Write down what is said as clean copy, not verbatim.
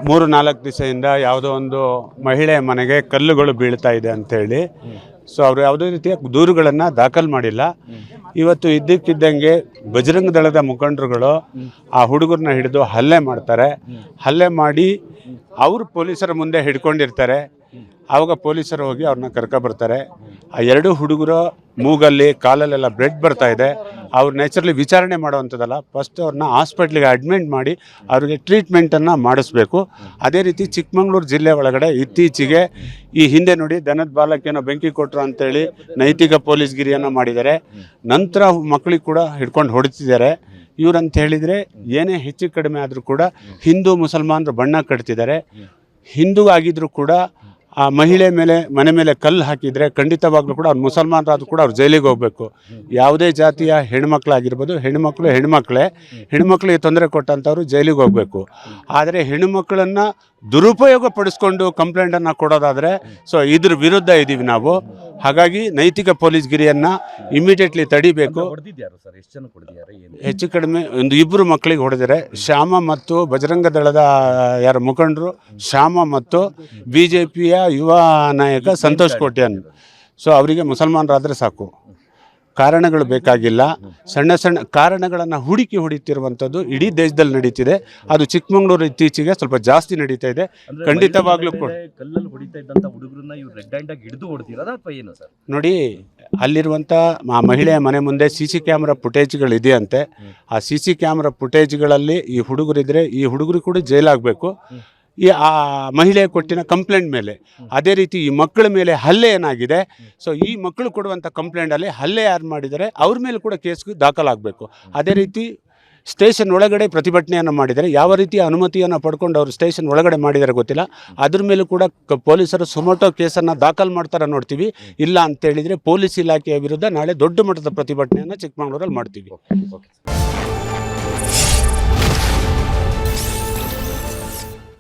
3-4 ದಿವಸದಿಂದ ಯಾವುದೋ ಒಂದು ಮಹಿಳೆಯ ಮನೆಗೆ ಕಲ್ಲುಗಳು ಬೀಳ್ತಾ ಇದೆ ಅಂಥೇಳಿ ಸೊ ಅವರು ಯಾವುದೇ ರೀತಿಯ ದೂರುಗಳನ್ನು ದಾಖಲು ಮಾಡಿಲ್ಲ. ಇವತ್ತು ಇದ್ದಕ್ಕಿದ್ದಂಗೆ ಬಜರಂಗ ದಳದ ಮುಖಂಡರುಗಳು ಆ ಹುಡುಗರನ್ನ ಹಿಡಿದು ಹಲ್ಲೆ ಮಾಡ್ತಾರೆ. ಹಲ್ಲೆ ಮಾಡಿ ಅವರು ಪೊಲೀಸರ ಮುಂದೆ ಹಿಡ್ಕೊಂಡಿರ್ತಾರೆ. ಆವಾಗ ಪೊಲೀಸರು ಹೋಗಿ ಅವ್ರನ್ನ ಕರ್ಕೊಬರ್ತಾರೆ. ಆ ಎರಡು ಹುಡುಗರು ಮೂಗಲ್ಲಿ ಕಾಲಲ್ಲೆಲ್ಲ ಬ್ಲಡ್ ಬರ್ತಾ ಇದೆ. ಅವ್ರು ನ್ಯಾಚುರಲಿ ವಿಚಾರಣೆ ಮಾಡುವಂಥದ್ದಲ್ಲ, ಫಸ್ಟ್ ಅವ್ರನ್ನ ಹಾಸ್ಪಿಟ್ಲಿಗೆ ಅಡ್ಮಿಟ್ ಮಾಡಿ ಅವ್ರಿಗೆ ಟ್ರೀಟ್ಮೆಂಟನ್ನು ಮಾಡಿಸ್ಬೇಕು. ಅದೇ ರೀತಿ ಚಿಕ್ಕಮಗಳೂರು ಜಿಲ್ಲೆ ಒಳಗಡೆ ಇತ್ತೀಚೆಗೆ ಈ ಹಿಂದೆ ನೋಡಿ ದನದ ಬಾಲಕ್ಕೇನೋ ಬೆಂಕಿ ಕೊಟ್ಟರು ಅಂತೇಳಿ ನೈತಿಕ ಪೊಲೀಸ್ಗಿರಿಯನ್ನು ಮಾಡಿದ್ದಾರೆ. ನಂತರ ಮಕ್ಕಳಿಗೆ ಕೂಡ ಹಿಡ್ಕೊಂಡು ಹೊಡಿತಿದ್ದಾರೆ. ಇವ್ರಂತ ಹೇಳಿದರೆ ಏನೇ ಹೆಚ್ಚು ಕಡಿಮೆ ಆದರೂ ಕೂಡ ಹಿಂದೂ ಮುಸಲ್ಮಾನರು ಬಣ್ಣ ಕಟ್ತಿದ್ದಾರೆ. ಹಿಂದೂ ಆಗಿದ್ದರೂ ಕೂಡ ಆ ಮಹಿಳೆ ಮನೆ ಮೇಲೆ ಕಲ್ಲು ಹಾಕಿದರೆ ಖಂಡಿತವಾಗ್ಲೂ ಕೂಡ ಅವ್ರು ಮುಸಲ್ಮಾನರಾದರೂ ಕೂಡ ಅವ್ರು ಜೈಲಿಗೆ ಹೋಗಬೇಕು. ಯಾವುದೇ ಜಾತಿಯ ಹೆಣ್ಮಕ್ಳಾಗಿರ್ಬೋದು, ಹೆಣ್ಮಕ್ಳಿಗೆ ತೊಂದರೆ ಕೊಟ್ಟಂಥವ್ರು ಜೈಲಿಗೆ ಹೋಗಬೇಕು. ಆದರೆ ಹೆಣ್ಣುಮಕ್ಕಳನ್ನು ದುರುಪಯೋಗ ಪಡಿಸ್ಕೊಂಡು ಕಂಪ್ಲೇಂಟನ್ನು ಕೊಡೋದಾದರೆ ಸೊ ಇದ್ರ ವಿರುದ್ಧ ಇದ್ದೀವಿ ನಾವು. ಹಾಗಾಗಿ ನೈತಿಕ ಪೊಲೀಸ್ಗಿರಿಯನ್ನು ಇಮಿಡಿಯೇಟ್ಲಿ ತಡಿಬೇಕು. ಹೆಚ್ಚು ಕಡಿಮೆ 1-2 ಮಕ್ಕಳಿಗೆ ಹೊಡೆದರೆ ಶ್ಯಾಮ ಮತ್ತು ಬಜರಂಗ ದಳದ ಮುಖಂಡರು ಶ್ಯಾಮ ಮತ್ತು BJPಯ ಯುವ ನಾಯಕ ಸಂತೋಷ್ ಕೋಟ್ಯಾನ್. ಸೊ ಅವರಿಗೆ ಮುಸಲ್ಮಾನರಾದರೆ ಸಾಕು, ಕಾರಣಗಳು ಬೇಕಾಗಿಲ್ಲ. ಸಣ್ಣ ಸಣ್ಣ ಕಾರಣಗಳನ್ನು ಹುಡುಕಿ ಹೊಡಿತಿರುವಂಥದ್ದು ಇಡೀ ದೇಶದಲ್ಲಿ ನಡೀತಿದೆ. ಅದು ಚಿಕ್ಕಮಗಳೂರು ಇತ್ತೀಚೆಗೆ ಸ್ವಲ್ಪ ಜಾಸ್ತಿ ನಡೀತಾ ಇದೆ. ಖಂಡಿತವಾಗ್ಲೂ ನೋಡಿ, ಅಲ್ಲಿರುವಂಥ ಆ ಮಹಿಳೆಯ ಮನೆ ಮುಂದೆ CC ಕ್ಯಾಮ್ರಾ ಫುಟೇಜ್ಗಳಿದೆಯಂತೆ. ಆ CC ಕ್ಯಾಮ್ರಾ ಫುಟೇಜ್ಗಳಲ್ಲಿ ಈ ಹುಡುಗರಿದ್ದರೆ ಈ ಹುಡುಗರು ಕೂಡ ಜೈಲಾಗಬೇಕು. ಆ ಮಹಿಳೆ ಕೊಟ್ಟಿನ ಕಂಪ್ಲೇಂಟ್ ಮೇಲೆ ಅದೇ ರೀತಿ ಈ ಮಕ್ಕಳ ಮೇಲೆ ಹಲ್ಲೆ ಏನಾಗಿದೆ, ಸೊ ಈ ಮಕ್ಕಳು ಕೊಡುವಂಥ ಕಂಪ್ಲೇಂಟಲ್ಲಿ ಹಲ್ಲೆ ಯಾರು ಮಾಡಿದ್ದಾರೆ ಅವ್ರ ಮೇಲೆ ಕೂಡ ಕೇಸ್ ದಾಖಲಾಗಬೇಕು. ಅದೇ ರೀತಿ ಸ್ಟೇಷನ್ ಒಳಗಡೆ ಪ್ರತಿಭಟನೆಯನ್ನು ಮಾಡಿದರೆ ಯಾವ ರೀತಿಯ ಅನುಮತಿಯನ್ನು ಪಡ್ಕೊಂಡು ಅವರು ಸ್ಟೇಷನ್ ಒಳಗಡೆ ಮಾಡಿದ್ದಾರೆ ಗೊತ್ತಿಲ್ಲ. ಅದ್ರ ಮೇಲೂ ಕೂಡ ಪೊಲೀಸರು ಸುಮೋಟೋ ಕೇಸನ್ನು ದಾಖಲು ಮಾಡ್ತಾರೆ ನೋಡ್ತೀವಿ. ಇಲ್ಲ ಅಂತೇಳಿದರೆ ಪೊಲೀಸ್ ಇಲಾಖೆಯ ವಿರುದ್ಧ ನಾಳೆ ದೊಡ್ಡ ಮಟ್ಟದ ಪ್ರತಿಭಟನೆಯನ್ನು ಚಿಕ್ಕಮಗಳೂರಲ್ಲಿ ಮಾಡ್ತೀವಿ.